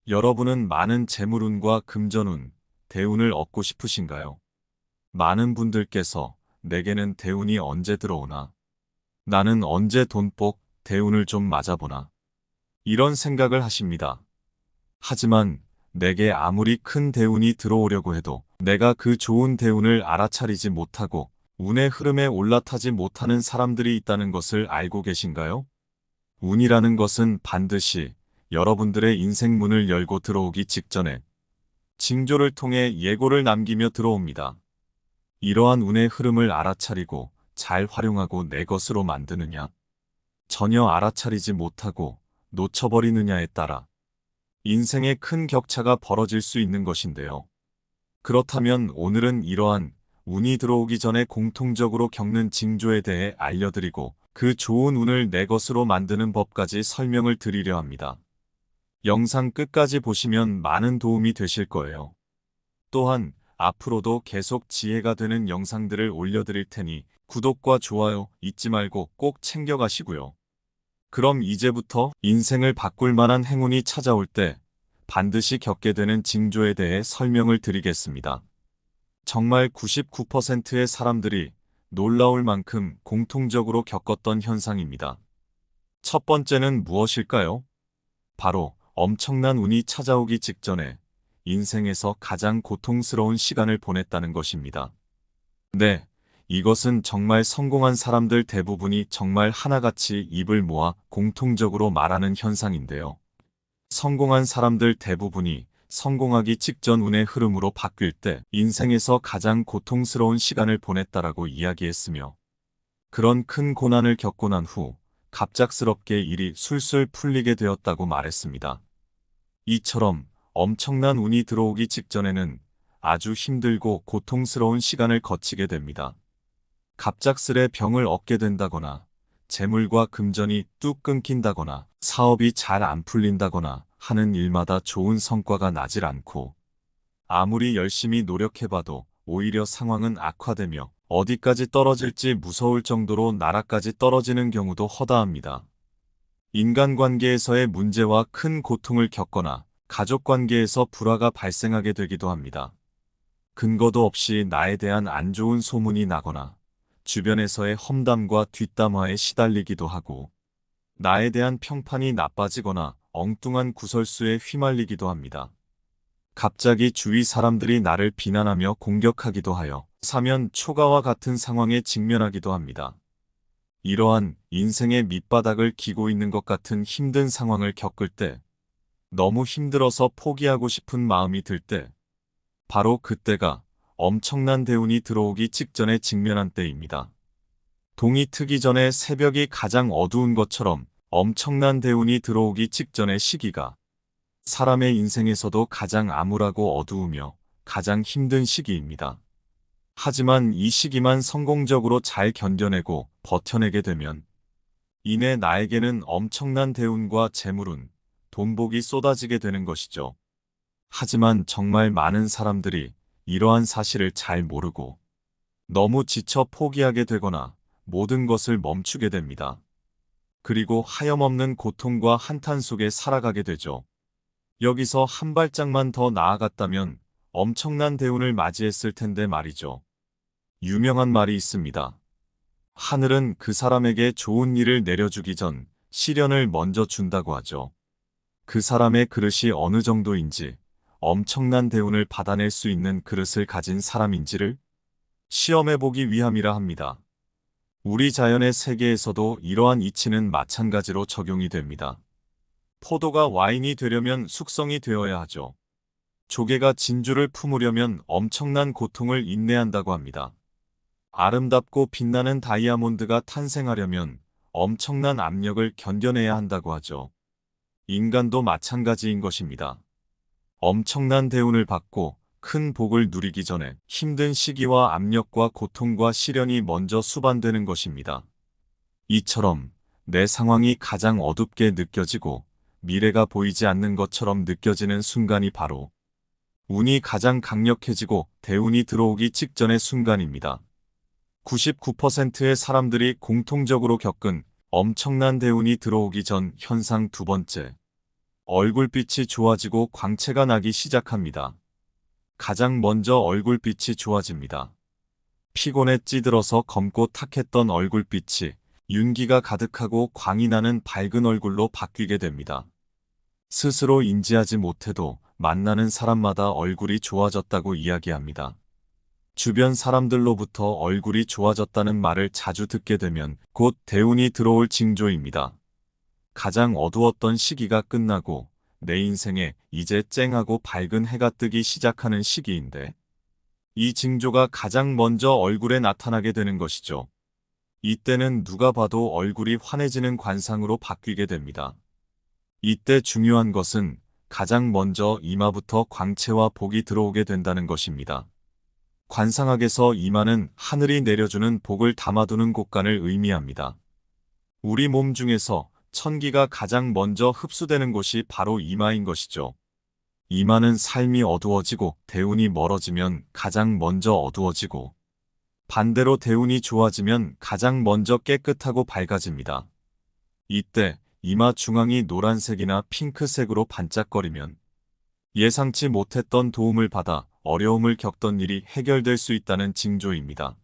여러분은 많은 재물운과 금전운, 대운을 얻고 싶으신가요? 많은 분들께서 내게는 대운이 언제 들어오나? 나는 언제 돈복, 대운을 좀 맞아보나? 이런 생각을 하십니다. 하지만 내게 아무리 큰 대운이 들어오려고 해도 내가 그 좋은 대운을 알아차리지 못하고 운의 흐름에 올라타지 못하는 사람들이 있다는 것을 알고 계신가요? 운이라는 것은 반드시 여러분들의 인생 문을 열고 들어오기 직전에 징조를 통해 예고를 남기며 들어옵니다. 이러한 운의 흐름을 알아차리고 잘 활용하고 내 것으로 만드느냐, 전혀 알아차리지 못하고 놓쳐버리느냐에 따라 인생의 큰 격차가 벌어질 수 있는 것인데요. 그렇다면 오늘은 이러한 운이 들어오기 전에 공통적으로 겪는 징조에 대해 알려드리고 그 좋은 운을 내 것으로 만드는 법까지 설명을 드리려 합니다. 영상 끝까지 보시면 많은 도움이 되실 거예요. 또한 앞으로도 계속 지혜가 되는 영상들을 올려드릴 테니 구독과 좋아요 잊지 말고 꼭 챙겨가시고요. 그럼 이제부터 인생을 바꿀 만한 행운이 찾아올 때 반드시 겪게 되는 징조에 대해 설명을 드리겠습니다. 정말 99%의 사람들이 놀라울 만큼 공통적으로 겪었던 현상입니다. 첫 번째는 무엇일까요? 바로 엄청난 운이 찾아오기 직전에 인생에서 가장 고통스러운 시간을 보냈다는 것입니다. 네, 이것은 정말 성공한 사람들 대부분이 정말 하나같이 입을 모아 공통적으로 말하는 현상인데요. 성공한 사람들 대부분이 성공하기 직전 운의 흐름으로 바뀔 때 인생에서 가장 고통스러운 시간을 보냈다라고 이야기했으며 그런 큰 고난을 겪고 난 후 갑작스럽게 일이 술술 풀리게 되었다고 말했습니다. 이처럼 엄청난 운이 들어오기 직전에는 아주 힘들고 고통스러운 시간을 거치게 됩니다. 갑작스레 병을 얻게 된다거나 재물과 금전이 뚝 끊긴다거나 사업이 잘 안 풀린다거나 하는 일마다 좋은 성과가 나질 않고 아무리 열심히 노력해봐도 오히려 상황은 악화되며 어디까지 떨어질지 무서울 정도로 나라까지 떨어지는 경우도 허다합니다. 인간관계에서의 문제와 큰 고통을 겪거나 가족관계에서 불화가 발생하게 되기도 합니다. 근거도 없이 나에 대한 안 좋은 소문이 나거나 주변에서의 험담과 뒷담화에 시달리기도 하고 나에 대한 평판이 나빠지거나 엉뚱한 구설수에 휘말리기도 합니다. 갑자기 주위 사람들이 나를 비난하며 공격하기도 하여 사면 초가와 같은 상황에 직면하기도 합니다. 이러한 인생의 밑바닥을 기고 있는 것 같은 힘든 상황을 겪을 때 너무 힘들어서 포기하고 싶은 마음이 들 때 바로 그때가 엄청난 대운이 들어오기 직전에 직면한 때입니다. 동이 트기 전에 새벽이 가장 어두운 것처럼 엄청난 대운이 들어오기 직전의 시기가 사람의 인생에서도 가장 암울하고 어두우며 가장 힘든 시기입니다. 하지만 이 시기만 성공적으로 잘 견뎌내고 버텨내게 되면 이내 나에게는 엄청난 대운과 재물운, 돈복이 쏟아지게 되는 것이죠. 하지만 정말 많은 사람들이 이러한 사실을 잘 모르고 너무 지쳐 포기하게 되거나 모든 것을 멈추게 됩니다. 그리고 하염없는 고통과 한탄 속에 살아가게 되죠. 여기서 한 발짝만 더 나아갔다면 엄청난 대운을 맞이했을 텐데 말이죠. 유명한 말이 있습니다. 하늘은 그 사람에게 좋은 일을 내려주기 전 시련을 먼저 준다고 하죠. 그 사람의 그릇이 어느 정도인지 엄청난 대운을 받아낼 수 있는 그릇을 가진 사람인지를 시험해보기 위함이라 합니다. 우리 자연의 세계에서도 이러한 이치는 마찬가지로 적용이 됩니다. 포도가 와인이 되려면 숙성이 되어야 하죠. 조개가 진주를 품으려면 엄청난 고통을 인내한다고 합니다. 아름답고 빛나는 다이아몬드가 탄생하려면 엄청난 압력을 견뎌내야 한다고 하죠. 인간도 마찬가지인 것입니다. 엄청난 대운을 받고 큰 복을 누리기 전에 힘든 시기와 압력과 고통과 시련이 먼저 수반되는 것입니다. 이처럼 내 상황이 가장 어둡게 느껴지고 미래가 보이지 않는 것처럼 느껴지는 순간이 바로 운이 가장 강력해지고 대운이 들어오기 직전의 순간입니다. 99%의 사람들이 공통적으로 겪은 엄청난 대운이 들어오기 전 현상 두 번째. 얼굴빛이 좋아지고 광채가 나기 시작합니다. 가장 먼저 얼굴빛이 좋아집니다. 피곤에 찌들어서 검고 탁했던 얼굴빛이 윤기가 가득하고 광이 나는 밝은 얼굴로 바뀌게 됩니다. 스스로 인지하지 못해도 만나는 사람마다 얼굴이 좋아졌다고 이야기합니다. 주변 사람들로부터 얼굴이 좋아졌다는 말을 자주 듣게 되면 곧 대운이 들어올 징조입니다. 가장 어두웠던 시기가 끝나고 내 인생에 이제 쨍하고 밝은 해가 뜨기 시작하는 시기인데 이 징조가 가장 먼저 얼굴에 나타나게 되는 것이죠. 이때는 누가 봐도 얼굴이 환해지는 관상으로 바뀌게 됩니다. 이때 중요한 것은 가장 먼저 이마부터 광채와 복이 들어오게 된다는 것입니다. 관상학에서 이마는 하늘이 내려주는 복을 담아두는 곳간을 의미합니다. 우리 몸 중에서 천기가 가장 먼저 흡수되는 곳이 바로 이마인 것이죠. 이마는 삶이 어두워지고 대운이 멀어지면 가장 먼저 어두워지고 반대로 대운이 좋아지면 가장 먼저 깨끗하고 밝아집니다. 이때 이마 중앙이 노란색이나 핑크색으로 반짝거리면 예상치 못했던 도움을 받아 어려움을 겪던 일이 해결될 수 있다는 징조입니다.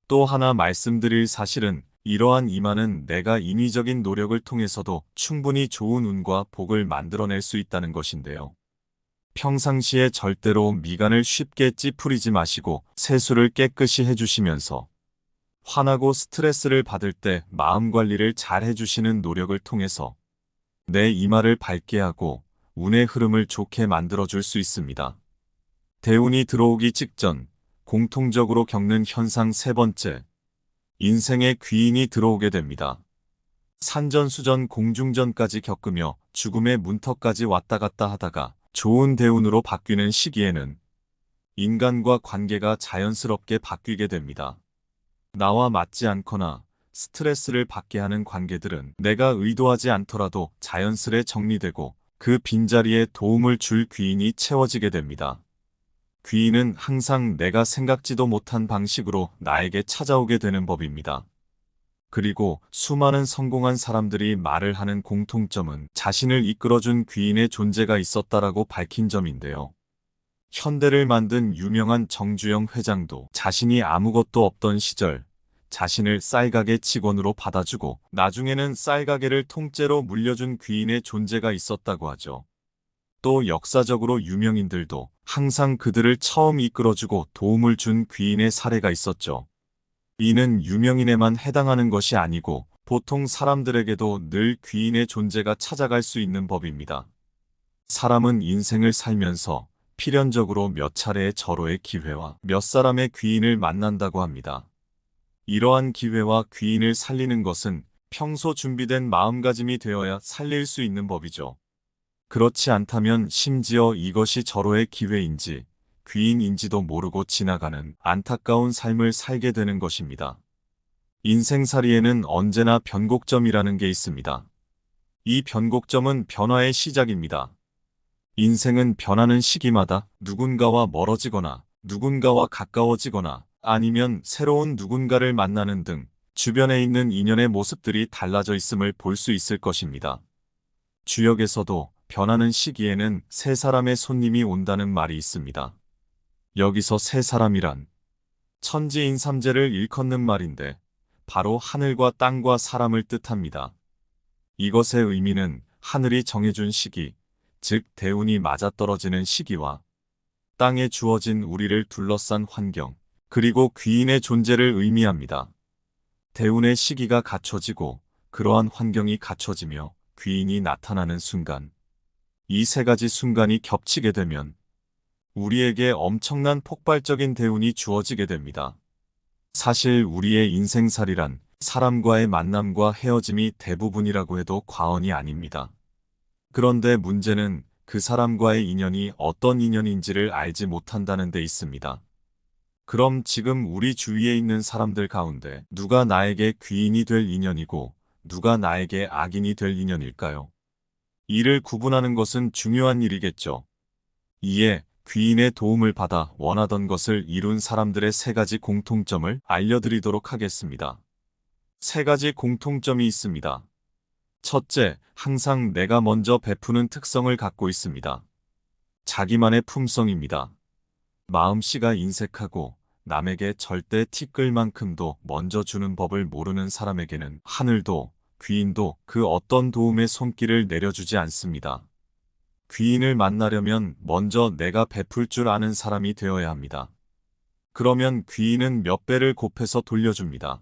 또 하나 말씀드릴 사실은 이러한 이마는 내가 인위적인 노력을 통해서도 충분히 좋은 운과 복을 만들어낼 수 있다는 것인데요. 평상시에 절대로 미간을 쉽게 찌푸리지 마시고 세수를 깨끗이 해주시면서 화나고 스트레스를 받을 때 마음 관리를 잘 해주시는 노력을 통해서 내 이마를 밝게 하고 운의 흐름을 좋게 만들어줄 수 있습니다. 대운이 들어오기 직전 공통적으로 겪는 현상 세 번째, 인생에 귀인이 들어오게 됩니다. 산전수전 공중전까지 겪으며 죽음의 문턱까지 왔다 갔다 하다가 좋은 대운으로 바뀌는 시기에는 인간과 관계가 자연스럽게 바뀌게 됩니다. 나와 맞지 않거나 스트레스를 받게 하는 관계들은 내가 의도하지 않더라도 자연스레 정리되고 그 빈자리에 도움을 줄 귀인이 채워지게 됩니다. 귀인은 항상 내가 생각지도 못한 방식으로 나에게 찾아오게 되는 법입니다. 그리고 수많은 성공한 사람들이 말을 하는 공통점은 자신을 이끌어준 귀인의 존재가 있었다라고 밝힌 점인데요. 현대를 만든 유명한 정주영 회장도 자신이 아무것도 없던 시절 자신을 쌀가게 직원으로 받아주고 나중에는 쌀가게를 통째로 물려준 귀인의 존재가 있었다고 하죠. 또 역사적으로 유명인들도 항상 그들을 처음 이끌어주고 도움을 준 귀인의 사례가 있었죠. 이는 유명인에만 해당하는 것이 아니고 보통 사람들에게도 늘 귀인의 존재가 찾아갈 수 있는 법입니다. 사람은 인생을 살면서 필연적으로 몇 차례의 절호의 기회와 몇 사람의 귀인을 만난다고 합니다. 이러한 기회와 귀인을 살리는 것은 평소 준비된 마음가짐이 되어야 살릴 수 있는 법이죠. 그렇지 않다면 심지어 이것이 절호의 기회인지 귀인인지도 모르고 지나가는 안타까운 삶을 살게 되는 것입니다. 인생살이에는 언제나 변곡점이라는 게 있습니다. 이 변곡점은 변화의 시작입니다. 인생은 변하는 시기마다 누군가와 멀어지거나 누군가와 가까워지거나 아니면 새로운 누군가를 만나는 등 주변에 있는 인연의 모습들이 달라져 있음을 볼 수 있을 것입니다. 주역에서도 변하는 시기에는 세 사람의 손님이 온다는 말이 있습니다. 여기서 세 사람이란 천지인삼재를 일컫는 말인데 바로 하늘과 땅과 사람을 뜻합니다. 이것의 의미는 하늘이 정해준 시기, 즉 대운이 맞아떨어지는 시기와 땅에 주어진 우리를 둘러싼 환경, 그리고 귀인의 존재를 의미합니다. 대운의 시기가 갖춰지고 그러한 환경이 갖춰지며 귀인이 나타나는 순간, 이 세 가지 순간이 겹치게 되면 우리에게 엄청난 폭발적인 대운이 주어지게 됩니다. 사실 우리의 인생살이란 사람과의 만남과 헤어짐이 대부분이라고 해도 과언이 아닙니다. 그런데 문제는 그 사람과의 인연이 어떤 인연인지를 알지 못한다는 데 있습니다. 그럼 지금 우리 주위에 있는 사람들 가운데 누가 나에게 귀인이 될 인연이고 누가 나에게 악인이 될 인연일까요? 이를 구분하는 것은 중요한 일이겠죠. 이에 귀인의 도움을 받아 원하던 것을 이룬 사람들의 세 가지 공통점을 알려드리도록 하겠습니다. 세 가지 공통점이 있습니다. 첫째, 항상 내가 먼저 베푸는 특성을 갖고 있습니다. 자기만의 품성입니다. 마음씨가 인색하고 남에게 절대 티끌 만큼도 먼저 주는 법을 모르는 사람에게는 하늘도 귀인도 그 어떤 도움의 손길을 내려주지 않습니다. 귀인을 만나려면 먼저 내가 베풀 줄 아는 사람이 되어야 합니다. 그러면 귀인은 몇 배를 곱해서 돌려줍니다.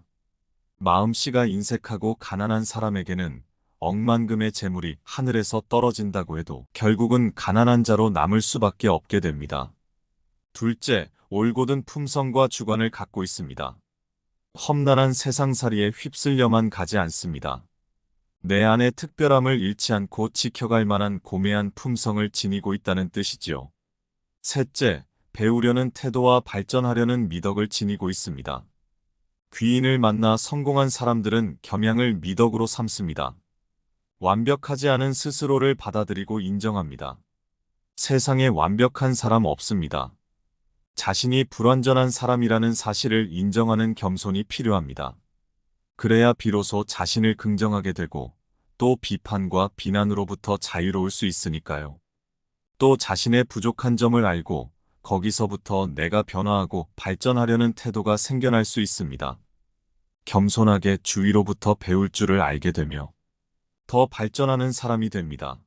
마음씨가 인색하고 가난한 사람에게는 억만금의 재물이 하늘에서 떨어진다고 해도 결국은 가난한 자로 남을 수밖에 없게 됩니다. 둘째, 올곧은 품성과 주관을 갖고 있습니다. 험난한 세상살이에 휩쓸려만 가지 않습니다. 내 안의 특별함을 잃지 않고 지켜갈 만한 고매한 품성을 지니고 있다는 뜻이지요. 셋째, 배우려는 태도와 발전하려는 미덕을 지니고 있습니다. 귀인을 만나 성공한 사람들은 겸양을 미덕으로 삼습니다. 완벽하지 않은 스스로를 받아들이고 인정합니다. 세상에 완벽한 사람 없습니다. 자신이 불완전한 사람이라는 사실을 인정하는 겸손이 필요합니다. 그래야 비로소 자신을 긍정하게 되고 또 비판과 비난으로부터 자유로울 수 있으니까요. 또 자신의 부족한 점을 알고 거기서부터 내가 변화하고 발전하려는 태도가 생겨날 수 있습니다. 겸손하게 주위로부터 배울 줄을 알게 되며 더 발전하는 사람이 됩니다.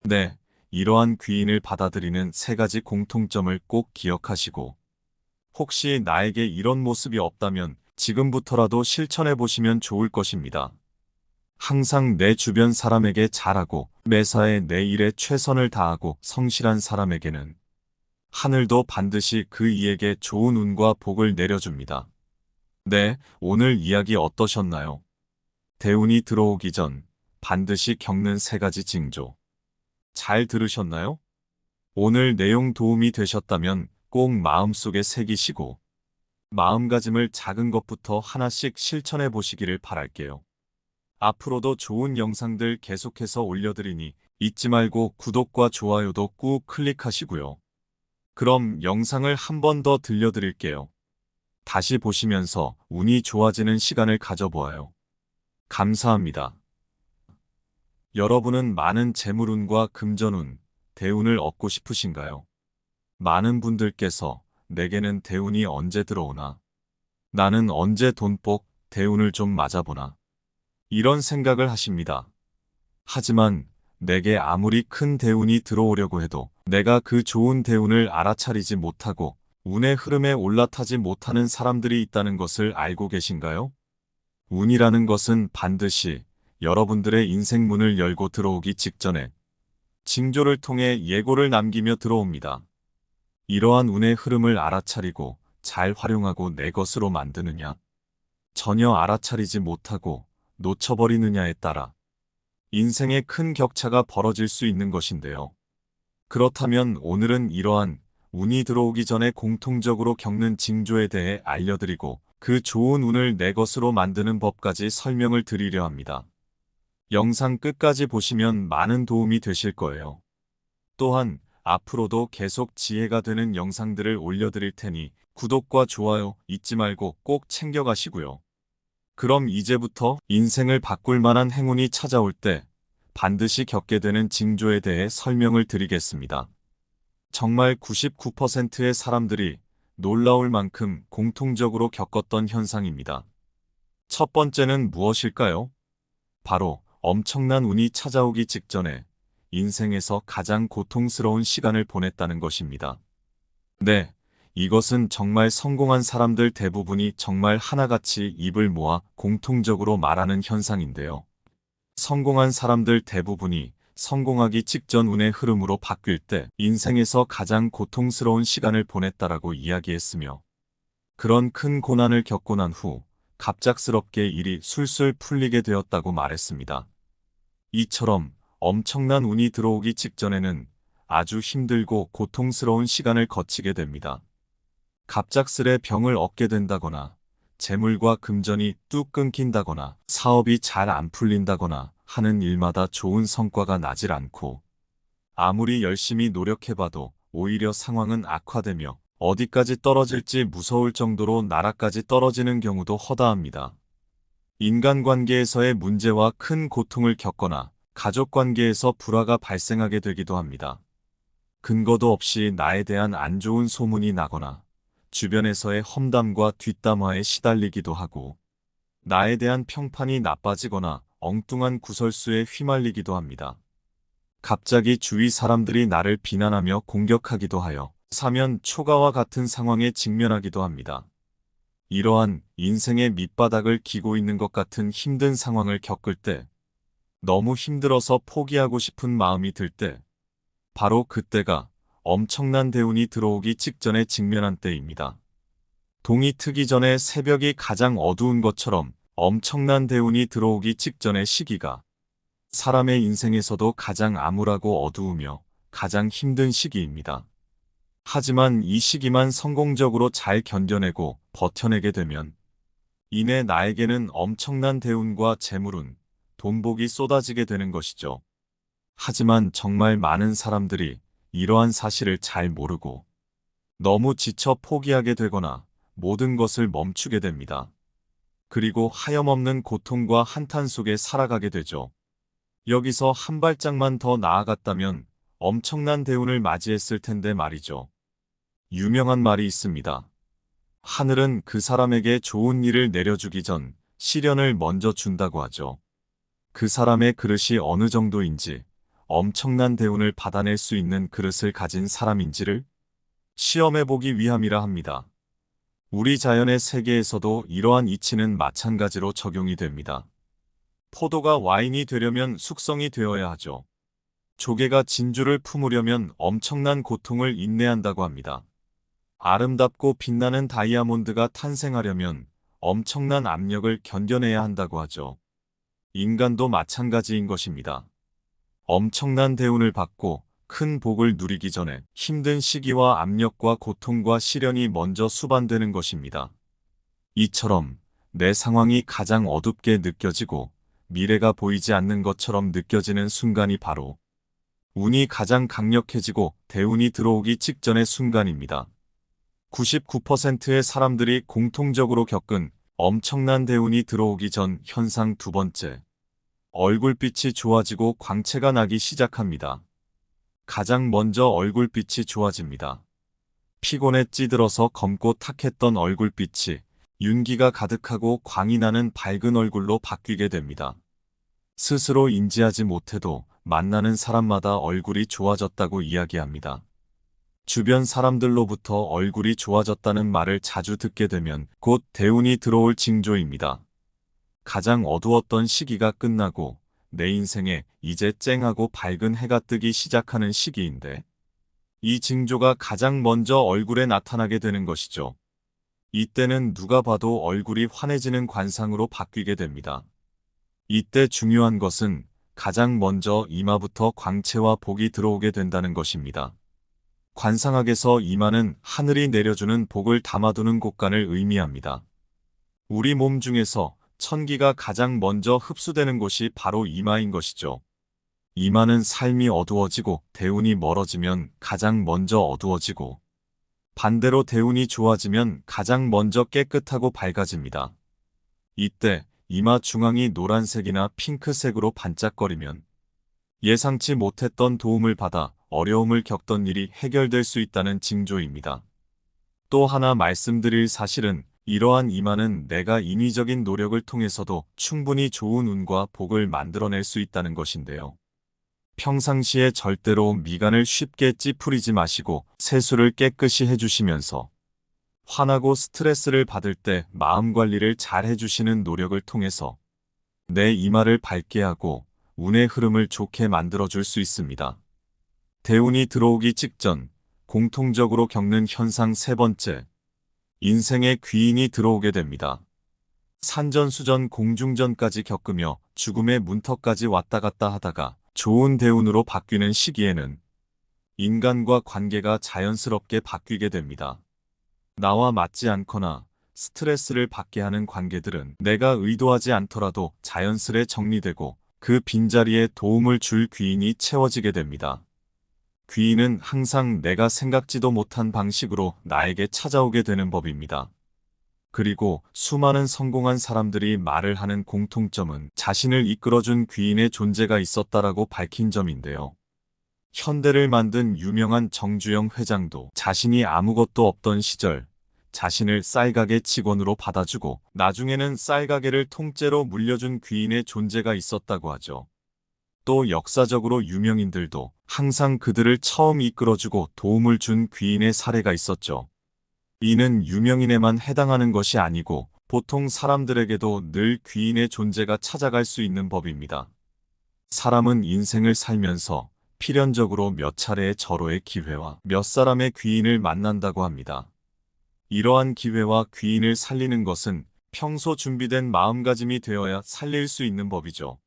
네, 이러한 귀인을 받아들이는 세 가지 공통점을 꼭 기억하시고 혹시 나에게 이런 모습이 없다면 지금부터라도 실천해 보시면 좋을 것입니다. 항상 내 주변 사람에게 잘하고 매사에 내 일에 최선을 다하고 성실한 사람에게는 하늘도 반드시 그 이에게 좋은 운과 복을 내려줍니다. 네, 오늘 이야기 어떠셨나요? 대운이 들어오기 전 반드시 겪는 세 가지 징조. 잘 들으셨나요? 오늘 내용 도움이 되셨다면 꼭 마음속에 새기시고 마음가짐을 작은 것부터 하나씩 실천해 보시기를 바랄게요. 앞으로도 좋은 영상들 계속해서 올려드리니 잊지 말고 구독과 좋아요도 꾹 클릭하시고요. 그럼 영상을 한 번 더 들려드릴게요. 다시 보시면서 운이 좋아지는 시간을 가져보아요. 감사합니다. 여러분은 많은 재물운과 금전운, 대운을 얻고 싶으신가요? 많은 분들께서 내게는 대운이 언제 들어오나? 나는 언제 돈복, 대운을 좀 맞아보나? 이런 생각을 하십니다. 하지만 내게 아무리 큰 대운이 들어오려고 해도 내가 그 좋은 대운을 알아차리지 못하고 운의 흐름에 올라타지 못하는 사람들이 있다는 것을 알고 계신가요? 운이라는 것은 반드시 여러분들의 인생 문을 열고 들어오기 직전에 징조를 통해 예고를 남기며 들어옵니다. 이러한 운의 흐름을 알아차리고 잘 활용하고 내 것으로 만드느냐, 전혀 알아차리지 못하고 놓쳐버리느냐에 따라 인생에 큰 격차가 벌어질 수 있는 것인데요. 그렇다면 오늘은 이러한 운이 들어오기 전에 공통적으로 겪는 징조에 대해 알려드리고 그 좋은 운을 내 것으로 만드는 법까지 설명을 드리려 합니다. 영상 끝까지 보시면 많은 도움이 되실 거예요. 또한 앞으로도 계속 지혜가 되는 영상들을 올려드릴 테니 구독과 좋아요 잊지 말고 꼭 챙겨가시고요. 그럼 이제부터 인생을 바꿀 만한 행운이 찾아올 때 반드시 겪게 되는 징조에 대해 설명을 드리겠습니다. 정말 99%의 사람들이 놀라울 만큼 공통적으로 겪었던 현상입니다. 첫 번째는 무엇일까요? 바로 엄청난 운이 찾아오기 직전에 인생에서 가장 고통스러운 시간을 보냈다는 것입니다. 네, 이것은 정말 성공한 사람들 대부분이 정말 하나같이 입을 모아 공통적으로 말하는 현상인데요. 성공한 사람들 대부분이 성공하기 직전 운의 흐름으로 바뀔 때 인생에서 가장 고통스러운 시간을 보냈다라고 이야기했으며 그런 큰 고난을 겪고 난 후 갑작스럽게 일이 술술 풀리게 되었다고 말했습니다. 이처럼 엄청난 운이 들어오기 직전에는 아주 힘들고 고통스러운 시간을 거치게 됩니다. 갑작스레 병을 얻게 된다거나 재물과 금전이 뚝 끊긴다거나 사업이 잘 안 풀린다거나 하는 일마다 좋은 성과가 나질 않고 아무리 열심히 노력해봐도 오히려 상황은 악화되며 어디까지 떨어질지 무서울 정도로 나라까지 떨어지는 경우도 허다합니다. 인간관계에서의 문제와 큰 고통을 겪거나 가족관계에서 불화가 발생하게 되기도 합니다. 근거도 없이 나에 대한 안 좋은 소문이 나거나 주변에서의 험담과 뒷담화에 시달리기도 하고 나에 대한 평판이 나빠지거나 엉뚱한 구설수에 휘말리기도 합니다. 갑자기 주위 사람들이 나를 비난하며 공격하기도 하여 사면 초가와 같은 상황에 직면하기도 합니다. 이러한 인생의 밑바닥을 기고 있는 것 같은 힘든 상황을 겪을 때, 너무 힘들어서 포기하고 싶은 마음이 들 때, 바로 그때가 엄청난 대운이 들어오기 직전에 직면한 때입니다. 동이 트기 전에 새벽이 가장 어두운 것처럼 엄청난 대운이 들어오기 직전의 시기가 사람의 인생에서도 가장 암울하고 어두우며 가장 힘든 시기입니다. 하지만 이 시기만 성공적으로 잘 견뎌내고 버텨내게 되면 이내 나에게는 엄청난 대운과 재물운, 돈복이 쏟아지게 되는 것이죠. 하지만 정말 많은 사람들이 이러한 사실을 잘 모르고 너무 지쳐 포기하게 되거나 모든 것을 멈추게 됩니다. 그리고 하염없는 고통과 한탄 속에 살아가게 되죠. 여기서 한 발짝만 더 나아갔다면 엄청난 대운을 맞이했을 텐데 말이죠. 유명한 말이 있습니다. 하늘은 그 사람에게 좋은 일을 내려주기 전 시련을 먼저 준다고 하죠. 그 사람의 그릇이 어느 정도인지, 엄청난 대운을 받아낼 수 있는 그릇을 가진 사람인지를 시험해보기 위함이라 합니다. 우리 자연의 세계에서도 이러한 이치는 마찬가지로 적용이 됩니다. 포도가 와인이 되려면 숙성이 되어야 하죠. 조개가 진주를 품으려면 엄청난 고통을 인내한다고 합니다. 아름답고 빛나는 다이아몬드가 탄생하려면 엄청난 압력을 견뎌내야 한다고 하죠. 인간도 마찬가지인 것입니다. 엄청난 대운을 받고 큰 복을 누리기 전에 힘든 시기와 압력과 고통과 시련이 먼저 수반되는 것입니다. 이처럼 내 상황이 가장 어둡게 느껴지고 미래가 보이지 않는 것처럼 느껴지는 순간이 바로 운이 가장 강력해지고 대운이 들어오기 직전의 순간입니다. 99%의 사람들이 공통적으로 겪은 엄청난 대운이 들어오기 전 현상 두 번째, 얼굴빛이 좋아지고 광채가 나기 시작합니다. 가장 먼저 얼굴빛이 좋아집니다. 피곤에 찌들어서 검고 탁했던 얼굴빛이 윤기가 가득하고 광이 나는 밝은 얼굴로 바뀌게 됩니다. 스스로 인지하지 못해도 만나는 사람마다 얼굴이 좋아졌다고 이야기합니다. 주변 사람들로부터 얼굴이 좋아졌다는 말을 자주 듣게 되면 곧 대운이 들어올 징조입니다. 가장 어두웠던 시기가 끝나고 내 인생에 이제 쨍하고 밝은 해가 뜨기 시작하는 시기인데 이 징조가 가장 먼저 얼굴에 나타나게 되는 것이죠. 이때는 누가 봐도 얼굴이 환해지는 관상으로 바뀌게 됩니다. 이때 중요한 것은 가장 먼저 이마부터 광채와 복이 들어오게 된다는 것입니다. 관상학에서 이마는 하늘이 내려주는 복을 담아두는 곳간을 의미합니다. 우리 몸 중에서 천기가 가장 먼저 흡수되는 곳이 바로 이마인 것이죠. 이마는 삶이 어두워지고 대운이 멀어지면 가장 먼저 어두워지고 반대로 대운이 좋아지면 가장 먼저 깨끗하고 밝아집니다. 이때 이마 중앙이 노란색이나 핑크색으로 반짝거리면 예상치 못했던 도움을 받아 어려움을 겪던 일이 해결될 수 있다는 징조입니다. 또 하나 말씀드릴 사실은 이러한 이마는 내가 인위적인 노력을 통해서도 충분히 좋은 운과 복을 만들어낼 수 있다는 것인데요. 평상시에 절대로 미간을 쉽게 찌푸리지 마시고 세수를 깨끗이 해주시면서 화나고 스트레스를 받을 때 마음 관리를 잘 해주시는 노력을 통해서 내 이마를 밝게 하고 운의 흐름을 좋게 만들어줄 수 있습니다. 대운이 들어오기 직전 공통적으로 겪는 현상 세 번째, 인생에 귀인이 들어오게 됩니다. 산전수전 공중전까지 겪으며 죽음의 문턱까지 왔다 갔다 하다가 좋은 대운으로 바뀌는 시기에는 인간과 관계가 자연스럽게 바뀌게 됩니다. 나와 맞지 않거나 스트레스를 받게 하는 관계들은 내가 의도하지 않더라도 자연스레 정리되고 그 빈자리에 도움을 줄 귀인이 채워지게 됩니다. 귀인은 항상 내가 생각지도 못한 방식으로 나에게 찾아오게 되는 법입니다. 그리고 수많은 성공한 사람들이 말을 하는 공통점은 자신을 이끌어준 귀인의 존재가 있었다라고 밝힌 점인데요. 현대를 만든 유명한 정주영 회장도 자신이 아무것도 없던 시절 자신을 쌀가게 직원으로 받아주고 나중에는 쌀가게를 통째로 물려준 귀인의 존재가 있었다고 하죠. 또 역사적으로 유명인들도 항상 그들을 처음 이끌어주고 도움을 준 귀인의 사례가 있었죠. 이는 유명인에만 해당하는 것이 아니고 보통 사람들에게도 늘 귀인의 존재가 찾아갈 수 있는 법입니다. 사람은 인생을 살면서 필연적으로 몇 차례의 절호의 기회와 몇 사람의 귀인을 만난다고 합니다. 이러한 기회와 귀인을 살리는 것은 평소 준비된 마음가짐이 되어야 살릴 수 있는 법이죠.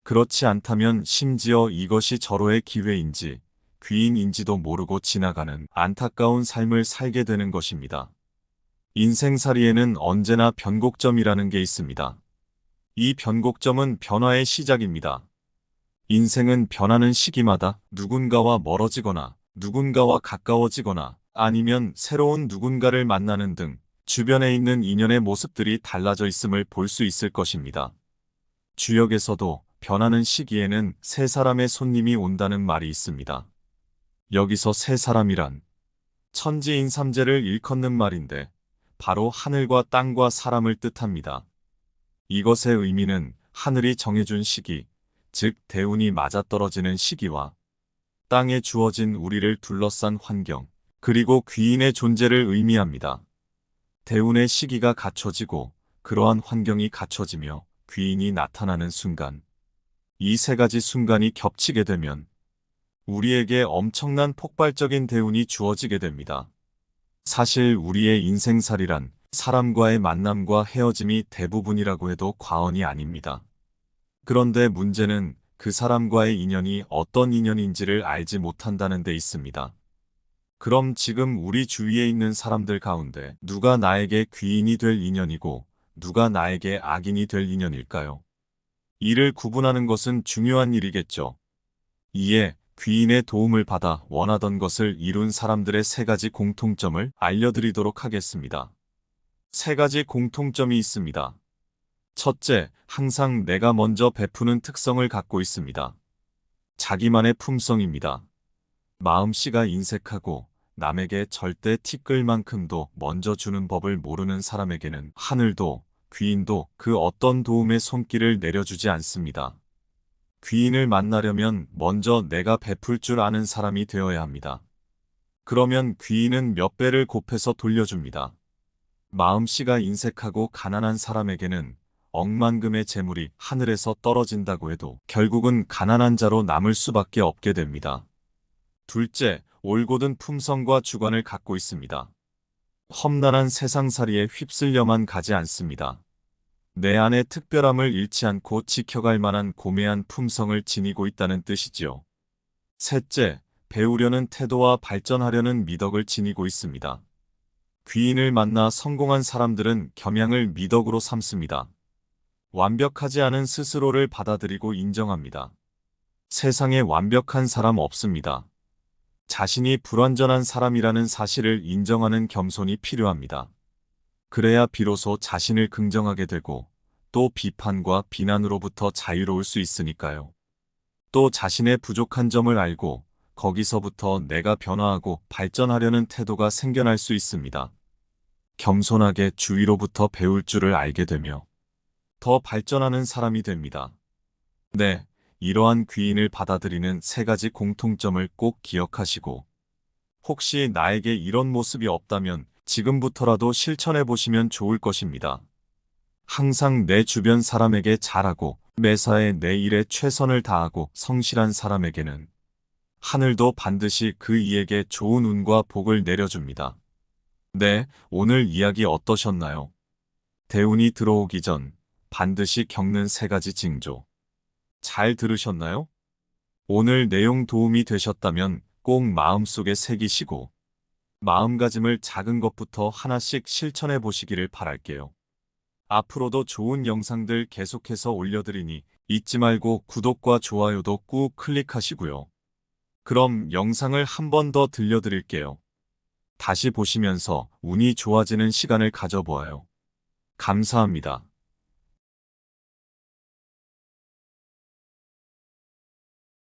그렇지 않다면 심지어 이것이 절호의 기회인지 귀인인지도 모르고 지나가는 안타까운 삶을 살게 되는 것입니다. 인생살이에는 언제나 변곡점이라는 게 있습니다. 이 변곡점은 변화의 시작입니다. 인생은 변하는 시기마다 누군가와 멀어지거나 누군가와 가까워지거나 아니면 새로운 누군가를 만나는 등 주변에 있는 인연의 모습들이 달라져 있음을 볼 수 있을 것입니다. 주역에서도 변하는 시기에는 세 사람의 손님이 온다는 말이 있습니다. 여기서 세 사람이란 천지인삼재를 일컫는 말인데 바로 하늘과 땅과 사람을 뜻합니다. 이것의 의미는 하늘이 정해준 시기, 즉 대운이 맞아떨어지는 시기와 땅에 주어진 우리를 둘러싼 환경, 그리고 귀인의 존재를 의미합니다. 대운의 시기가 갖춰지고 그러한 환경이 갖춰지며 귀인이 나타나는 순간, 이 세 가지 순간이 겹치게 되면 우리에게 엄청난 폭발적인 대운이 주어지게 됩니다. 사실 우리의 인생살이란 사람과의 만남과 헤어짐이 대부분이라고 해도 과언이 아닙니다. 그런데 문제는 그 사람과의 인연이 어떤 인연인지를 알지 못한다는 데 있습니다. 그럼 지금 우리 주위에 있는 사람들 가운데 누가 나에게 귀인이 될 인연이고 누가 나에게 악인이 될 인연일까요? 이를 구분하는 것은 중요한 일이겠죠. 이에 귀인의 도움을 받아 원하던 것을 이룬 사람들의 세 가지 공통점을 알려드리도록 하겠습니다. 세 가지 공통점이 있습니다. 첫째, 항상 내가 먼저 베푸는 특성을 갖고 있습니다. 자기만의 품성입니다. 마음씨가 인색하고 남에게 절대 티끌 만큼도 먼저 주는 법을 모르는 사람에게는 하늘도 귀인도 그 어떤 도움의 손길을 내려주지 않습니다. 귀인을 만나려면 먼저 내가 베풀 줄 아는 사람이 되어야 합니다. 그러면 귀인은 몇 배를 곱해서 돌려줍니다. 마음씨가 인색하고 가난한 사람에게는 억만금의 재물이 하늘에서 떨어진다고 해도 결국은 가난한 자로 남을 수밖에 없게 됩니다. 둘째, 올곧은 품성과 주관을 갖고 있습니다. 험난한 세상살이에 휩쓸려만 가지 않습니다. 내 안의 특별함을 잃지 않고 지켜갈 만한 고매한 품성을 지니고 있다는 뜻이지요. 셋째, 배우려는 태도와 발전하려는 미덕을 지니고 있습니다. 귀인을 만나 성공한 사람들은 겸양을 미덕으로 삼습니다. 완벽하지 않은 스스로를 받아들이고 인정합니다. 세상에 완벽한 사람 없습니다. 자신이 불완전한 사람이라는 사실을 인정하는 겸손이 필요합니다. 그래야 비로소 자신을 긍정하게 되고 또 비판과 비난으로부터 자유로울 수 있으니까요. 또 자신의 부족한 점을 알고 거기서부터 내가 변화하고 발전하려는 태도가 생겨날 수 있습니다. 겸손하게 주위로부터 배울 줄을 알게 되며 더 발전하는 사람이 됩니다. 네, 이러한 귀인을 받아들이는 세 가지 공통점을 꼭 기억하시고 혹시 나에게 이런 모습이 없다면 지금부터라도 실천해 보시면 좋을 것입니다. 항상 내 주변 사람에게 잘하고 매사에 내 일에 최선을 다하고 성실한 사람에게는 하늘도 반드시 그 이에게 좋은 운과 복을 내려줍니다. 네, 오늘 이야기 어떠셨나요? 대운이 들어오기 전 반드시 겪는 세 가지 징조. 잘 들으셨나요? 오늘 내용 도움이 되셨다면 꼭 마음속에 새기시고 마음가짐을 작은 것부터 하나씩 실천해 보시기를 바랄게요. 앞으로도 좋은 영상들 계속해서 올려드리니 잊지 말고 구독과 좋아요도 꾹 클릭하시고요. 그럼 영상을 한 번 더 들려드릴게요. 다시 보시면서 운이 좋아지는 시간을 가져보아요. 감사합니다.